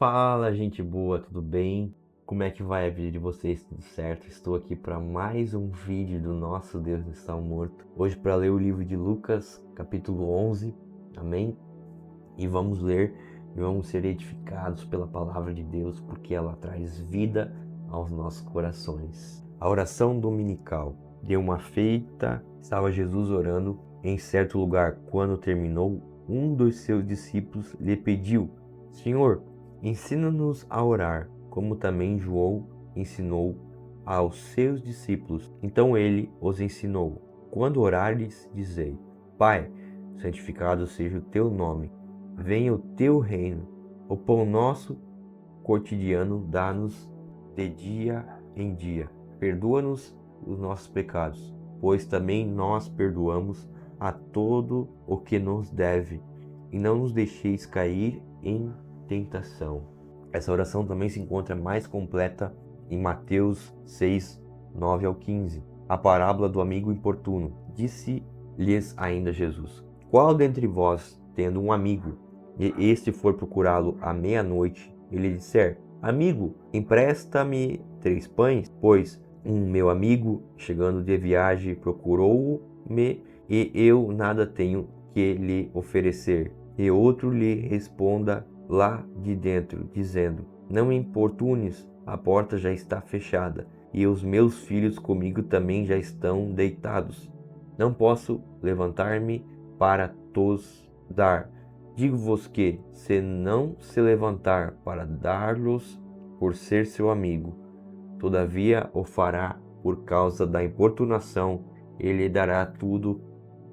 Fala, gente boa, tudo bem? Como é que vai a vida de vocês? Tudo certo? Estou aqui para mais um vídeo do nosso Deus está morto. Hoje para ler o livro de Lucas, capítulo 11. Amém? E vamos ler e vamos ser edificados pela palavra de Deus, porque ela traz vida aos nossos corações. A oração dominical. De uma feita, estava Jesus orando em certo lugar. Quando terminou, um dos seus discípulos lhe pediu: Senhor, ensina-nos a orar, como também João ensinou aos seus discípulos. Então ele os ensinou: quando orares, dizei: Pai, santificado seja o teu nome, venha o teu reino. O pão nosso cotidiano dá-nos de dia em dia. Perdoa-nos os nossos pecados, pois também nós perdoamos a todo o que nos deve, e não nos deixeis cair em tentação. Essa oração também se encontra mais completa em Mateus 6, 9 ao 15. A parábola do amigo importuno. Disse-lhes ainda Jesus: Qual dentre vós, tendo um amigo, e este for procurá-lo à meia-noite, e lhe disser: Amigo, empresta-me 3 pães, pois um meu amigo, chegando de viagem, procurou-me, e eu nada tenho que lhe oferecer. E outro lhe responda lá de dentro, dizendo: Não me importunes, a porta já está fechada, e os meus filhos comigo também já estão deitados. Não posso levantar-me para tos dar. Digo-vos que, se não se levantar para dar-los por ser seu amigo, todavia o fará por causa da importunação, ele dará tudo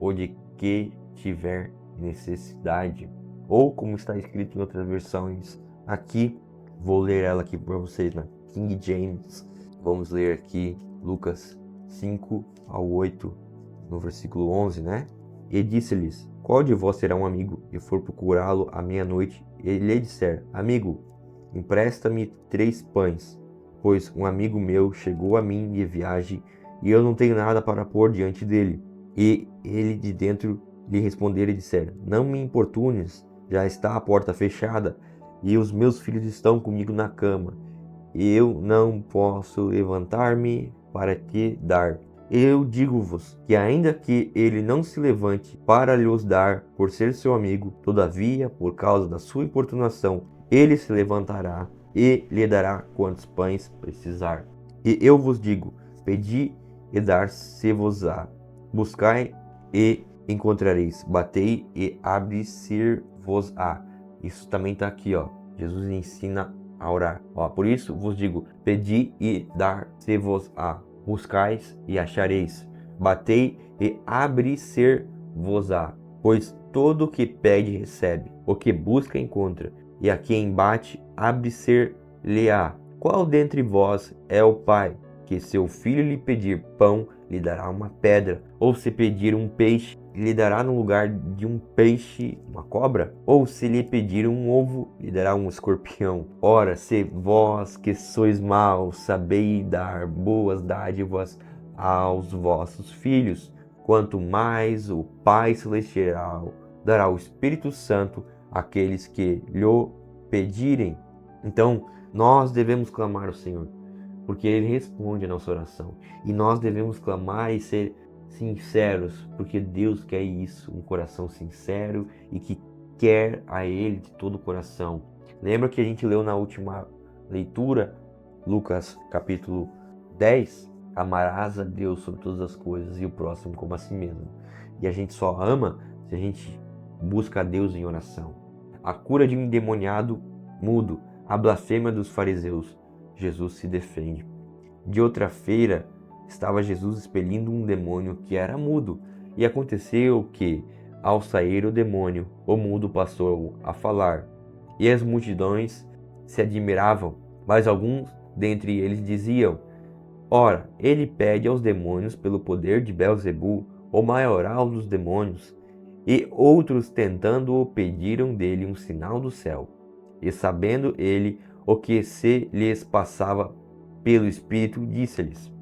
o de que tiver necessidade. Ou como está escrito em outras versões, aqui, vou ler ela aqui para vocês na King James. Vamos ler aqui Lucas 5 ao 8, no versículo 11, né? E disse-lhes: Qual de vós será um amigo e for procurá-lo à meia-noite, e lhe disser: Amigo, empresta-me 3 pães, pois um amigo meu chegou a mim de viagem, e eu não tenho nada para pôr diante dele. E ele de dentro lhe responder e disser: Não me importunes, já está a porta fechada, e os meus filhos estão comigo na cama, e eu não posso levantar-me para te dar. Eu digo-vos que ainda que ele não se levante para lhos dar por ser seu amigo, todavia, por causa da sua importunação, ele se levantará e lhe dará quantos pães precisar. E eu vos digo: pedi e dar-se-vos-á, buscai e encontrareis, batei e abre-se-vos-á. Isso também está aqui, ó. Jesus ensina a orar. Ó, por isso vos digo: pedi e dar-se-vos-á, buscais e achareis, batei e abre-se-vos-á. Pois todo o que pede recebe, o que busca encontra, e a quem bate abre-se-lhe-á. Qual dentre vós é o pai que, se o filho lhe pedir pão, lhe dará uma pedra? Ou se pedir um peixe, lhe dará no lugar de um peixe uma cobra? Ou se lhe pedir um ovo, lhe dará um escorpião? Ora, se vós que sois maus sabeis dar boas dádivas aos vossos filhos, quanto mais o Pai Celestial dará o Espírito Santo àqueles que lhe pedirem. Então, nós devemos clamar ao Senhor, porque Ele responde a nossa oração. E nós devemos clamar e ser sinceros, porque Deus quer isso, um coração sincero e que quer a Ele de todo o coração. Lembra que a gente leu na última leitura, Lucas capítulo 10? Amarás a Deus sobre todas as coisas e o próximo como a si mesmo. E a gente só ama se a gente busca a Deus em oração. A cura de um endemoniado mudo, a blasfêmia dos fariseus, Jesus se defende. De outra feira, estava Jesus expelindo um demônio que era mudo. E aconteceu que, ao sair o demônio, o mudo passou a falar. E as multidões se admiravam, mas alguns dentre eles diziam: Ora, ele pede aos demônios pelo poder de Belzebu, o maioral dos demônios. E outros, tentando-o, pediram dele um sinal do céu. E sabendo ele o que se lhes passava pelo Espírito, disse-lhes: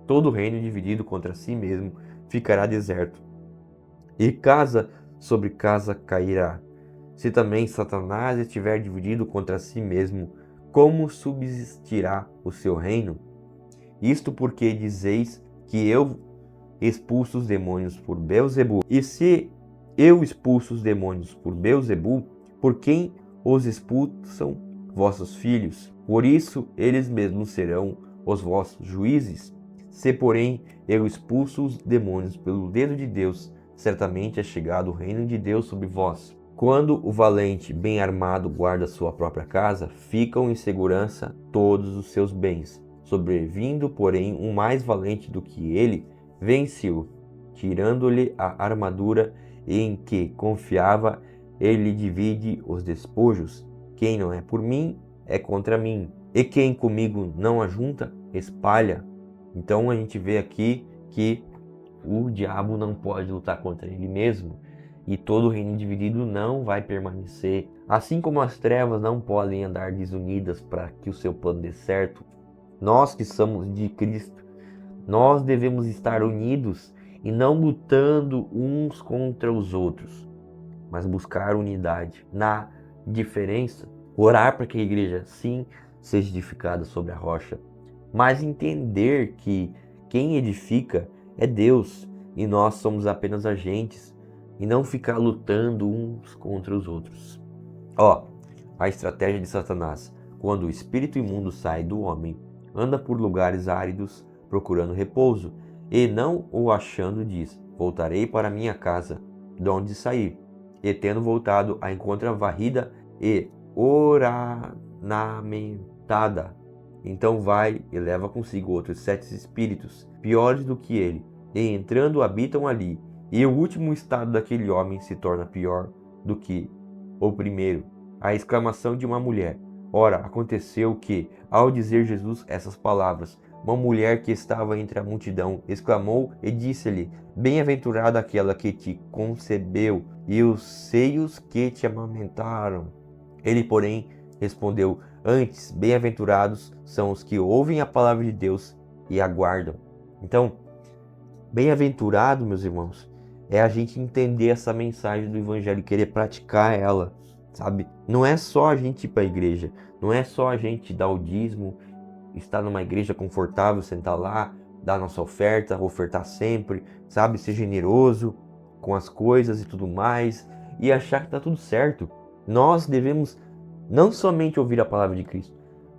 Todo reino dividido contra si mesmo ficará deserto, e casa sobre casa cairá. Se também Satanás estiver dividido contra si mesmo, como subsistirá o seu reino? Isto porque dizeis que eu expulso os demônios por Beelzebul. E se eu expulso os demônios por Beelzebul, por quem os expulsam vossos filhos? Por isso eles mesmos serão os vossos juízes. Se, porém, eu expulso os demônios pelo dedo de Deus, certamente é chegado o reino de Deus sobre vós. Quando o valente, bem armado, guarda sua própria casa, ficam em segurança todos os seus bens. Sobrevindo, porém, um mais valente do que ele, vence-o, tirando-lhe a armadura em que confiava, ele divide os despojos. Quem não é por mim, é contra mim. E quem comigo não ajunta, espalha. Então a gente vê aqui que o diabo não pode lutar contra ele mesmo. E todo reino dividido não vai permanecer. Assim como as trevas não podem andar desunidas para que o seu plano dê certo, nós que somos de Cristo, nós devemos estar unidos e não lutando uns contra os outros, mas buscar unidade na diferença. Orar para que a igreja, sim, seja edificada sobre a rocha, mas entender que quem edifica é Deus e nós somos apenas agentes, e não ficar lutando uns contra os outros. A estratégia de Satanás, quando o espírito imundo sai do homem, anda por lugares áridos procurando repouso, e não o achando diz: voltarei para minha casa, de onde saí. E tendo voltado, a encontra varrida e ornamentada. Então vai e leva consigo outros 7 espíritos, piores do que ele, e entrando habitam ali. E o último estado daquele homem se torna pior do que o primeiro. A exclamação de uma mulher. Ora, aconteceu que, ao dizer Jesus essas palavras, uma mulher que estava entre a multidão exclamou e disse-lhe: bem-aventurada aquela que te concebeu e os seios que te amamentaram. Ele, porém, respondeu: antes, bem-aventurados são os que ouvem a palavra de Deus e aguardam. Então, bem-aventurado, meus irmãos, é a gente entender essa mensagem do evangelho, querer praticar ela, sabe? Não é só a gente ir para a igreja, não é só a gente dar o dízimo, estar numa igreja confortável, sentar lá, dar nossa oferta, ofertar sempre, sabe? Ser generoso com as coisas e tudo mais, e achar que tá tudo certo. Nós devemos não somente ouvir a palavra de Cristo,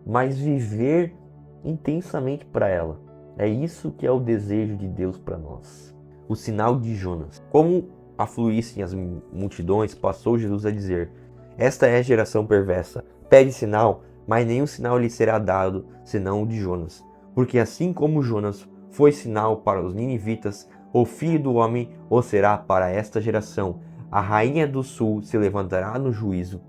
mas viver intensamente para ela. É isso que é o desejo de Deus para nós. O sinal de Jonas. Como afluíssem as multidões, passou Jesus a dizer: esta é a geração perversa, pede sinal, mas nenhum sinal lhe será dado, senão o de Jonas. Porque assim como Jonas foi sinal para os ninivitas, o Filho do Homem o será para esta geração. A rainha do sul se levantará no juízo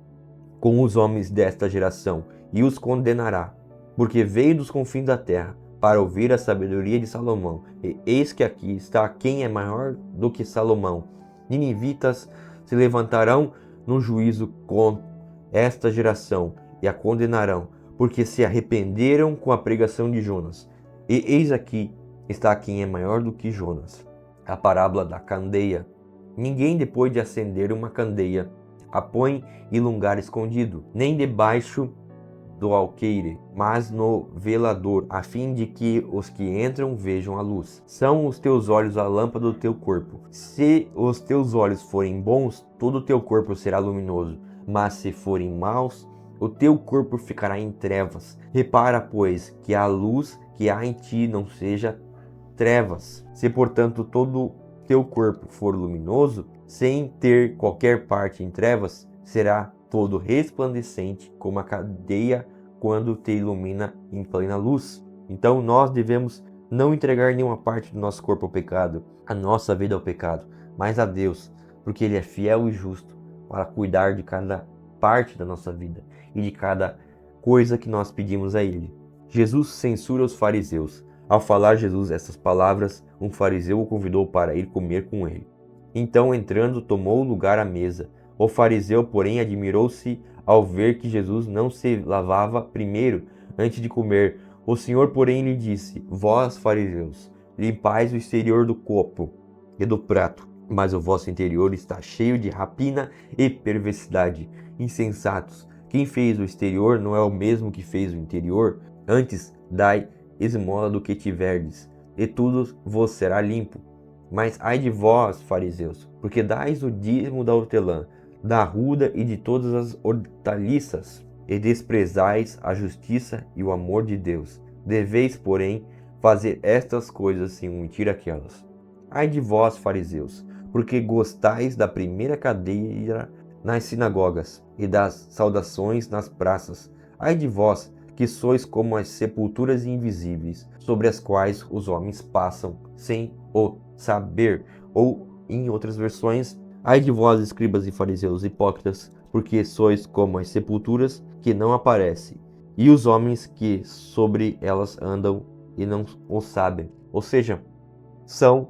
com os homens desta geração e os condenará, porque veio dos confins da terra para ouvir a sabedoria de Salomão. E eis que aqui está quem é maior do que Salomão. Ninivitas se levantarão no juízo com esta geração e a condenarão, porque se arrependeram com a pregação de Jonas. E eis aqui está quem é maior do que Jonas. A parábola da candeia. Ninguém, depois de acender uma candeia, a põe em lugar escondido, nem debaixo do alqueire, mas no velador, a fim de que os que entram vejam a luz. São os teus olhos a lâmpada do teu corpo. Se os teus olhos forem bons, todo o teu corpo será luminoso, mas se forem maus, o teu corpo ficará em trevas. Repara, pois, que a luz que há em ti não seja trevas. Se, portanto, todo teu corpo for luminoso, sem ter qualquer parte em trevas, será todo resplandecente como a candeia quando te ilumina em plena luz. Então nós devemos não entregar nenhuma parte do nosso corpo ao pecado, a nossa vida ao pecado, mas a Deus, porque Ele é fiel e justo para cuidar de cada parte da nossa vida e de cada coisa que nós pedimos a Ele. Jesus censura os fariseus. Ao falar Jesus essas palavras, um fariseu o convidou para ir comer com ele. Então, entrando, tomou lugar à mesa. O fariseu, porém, admirou-se ao ver que Jesus não se lavava primeiro antes de comer. O Senhor, porém, lhe disse: vós, fariseus, limpais o exterior do copo e do prato, mas o vosso interior está cheio de rapina e perversidade. Insensatos, quem fez o exterior não é o mesmo que fez o interior? Antes, dai esmola do que tiverdes, e tudo vos será limpo. Mas ai de vós, fariseus, porque dais o dízimo da hortelã, da arruda e de todas as hortaliças, e desprezais a justiça e o amor de Deus. Deveis, porém, fazer estas coisas sem omitir aquelas. Ai de vós, fariseus, porque gostais da primeira cadeira nas sinagogas e das saudações nas praças. Ai de vós, que sois como as sepulturas invisíveis, sobre as quais os homens passam sem o saber. Ou, em outras versões, ai de vós, escribas e fariseus hipócritas, porque sois como as sepulturas que não aparecem, e os homens que sobre elas andam e não o sabem. Ou seja, são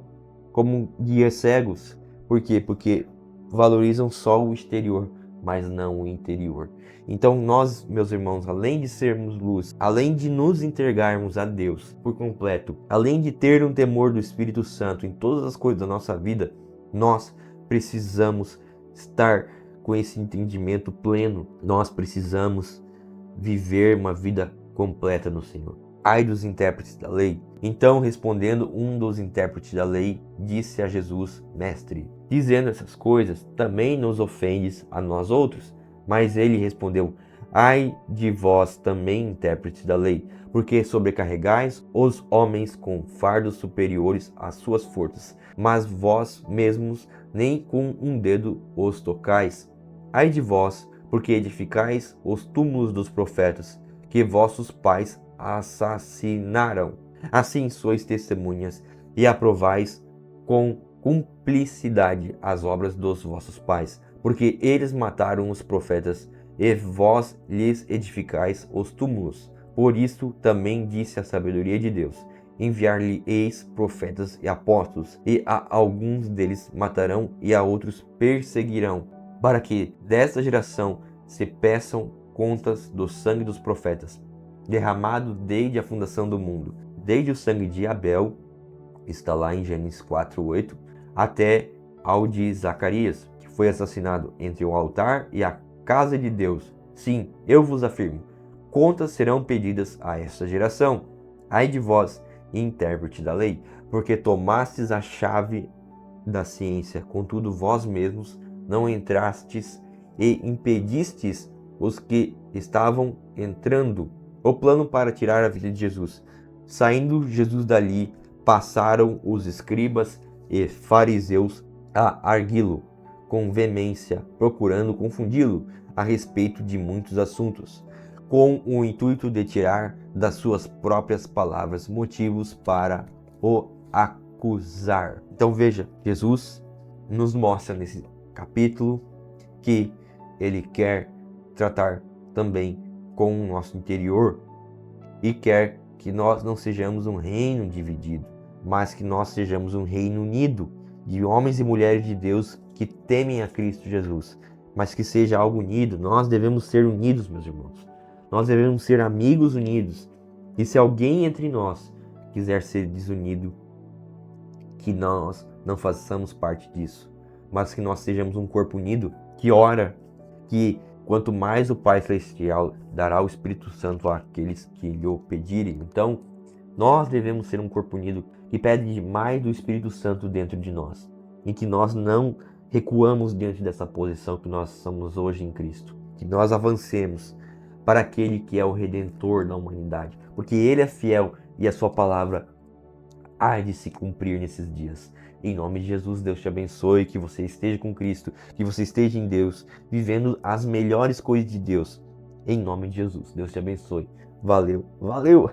como guias cegos. Por quê? Porque valorizam só o exterior, mas não o interior. Então nós, meus irmãos, além de sermos luz, além de nos entregarmos a Deus por completo, além de ter um temor do Espírito Santo em todas as coisas da nossa vida, nós precisamos estar com esse entendimento pleno. Nós precisamos viver uma vida completa no Senhor. Ai dos intérpretes da lei. Então, respondendo um dos intérpretes da lei, disse a Jesus: Mestre, dizendo essas coisas, também nos ofendes a nós outros? Mas ele respondeu: Ai de vós também, intérpretes da lei, porque sobrecarregais os homens com fardos superiores às suas forças, mas vós mesmos nem com um dedo os tocais. Ai de vós, porque edificais os túmulos dos profetas, que vossos pais assassinaram. Assim sois testemunhas e aprovais com cumplicidade as obras dos vossos pais, porque eles mataram os profetas e vós lhes edificais os túmulos. Por isso também disse a sabedoria de Deus: enviar-lhe-eis profetas e apóstolos, e a alguns deles matarão e a outros perseguirão, para que desta geração se peçam contas do sangue dos profetas, derramado desde a fundação do mundo, desde o sangue de Abel, está lá em Gênesis 4:8, até ao de Zacarias, que foi assassinado entre o altar e a casa de Deus. Sim, eu vos afirmo, contas serão pedidas a esta geração. Ai de vós, intérprete da lei, porque tomastes a chave da ciência, contudo vós mesmos não entrastes e impedistes os que estavam entrando. O plano para tirar a vida de Jesus. Saindo Jesus dali, passaram os escribas e fariseus a arguí-lo com veemência, procurando confundi-lo a respeito de muitos assuntos, com o intuito de tirar das suas próprias palavras motivos para o acusar. Então veja, Jesus nos mostra nesse capítulo que ele quer tratar também com o nosso interior e quer que nós não sejamos um reino dividido, mas que nós sejamos um reino unido de homens e mulheres de Deus que temem a Cristo Jesus, mas que seja algo unido. Nós devemos ser unidos, meus irmãos. Nós devemos ser amigos unidos. E se alguém entre nós quiser ser desunido, que nós não façamos parte disso, mas que nós sejamos um corpo unido, que ora, que quanto mais o Pai Celestial dará o Espírito Santo àqueles que lhe o pedirem. Então, nós devemos ser um corpo unido que pede mais do Espírito Santo dentro de nós. E que nós não recuamos diante dessa posição que nós somos hoje em Cristo. Que nós avancemos para aquele que é o Redentor da humanidade. Porque Ele é fiel e a sua palavra há de se cumprir nesses dias. Em nome de Jesus, Deus te abençoe, que você esteja com Cristo, que você esteja em Deus, vivendo as melhores coisas de Deus. Em nome de Jesus, Deus te abençoe. Valeu, valeu!